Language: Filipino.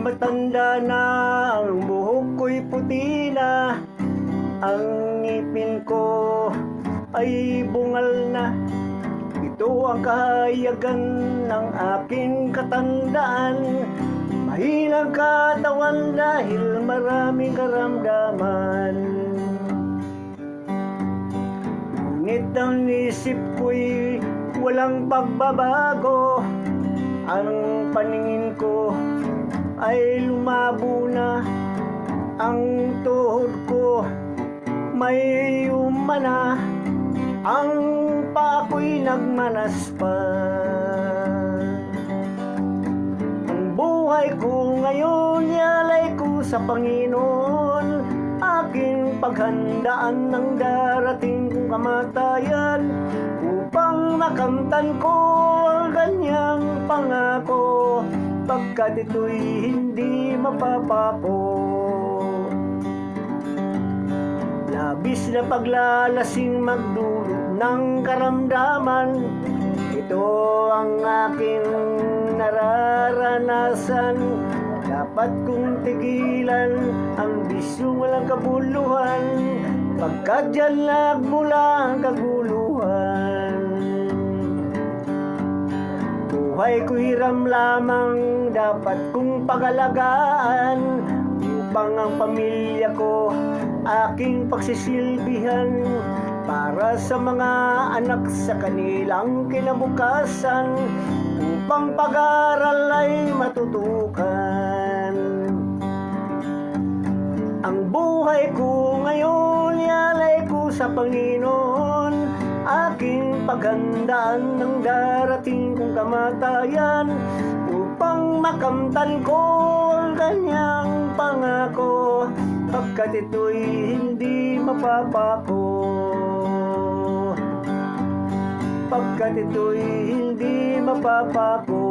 matanda na, ang buhok ko'y puti na, ang ngipin ko ay bungal na. Ito ang kahayagan ng aking katandaan, mahilang katawan dahil maraming karamdaman. Ngunit ang isip ko'y walang pagbabago, ang paningin ko ay lumabo na, ang tuhod ko may umana, ang paa ko'y nagmanas pa. Ang buhay ko ngayon ialay ko sa Panginoon, aking paghandaan ng darating kong kamatayan, upang makamtan ko ang kanyang pangako, pagkat ito'y hindi mapapako. Labis na paglalasing magdulot ng karamdaman, ito ang aking nararanasan. Dapat kong tigilan ang bisyong walang kabuluhan, pagkat dyan nagmula ang kaguluhan. Buhay ko hiram lamang, dapat kong pagalagaan, upang ang pamilya ko aking pagsisilbihan, para sa mga anak sa kanilang kinabukasan, upang pag-aral ay matutukan. Ang buhay ko ngayon ialay ko sa Panginoon, aking paghandaan ng darating kong kamatayan, upang makamtan ko ang kanyang pangako, pagkat ito'y hindi mapapako. Pagkat ito'y hindi mapapako.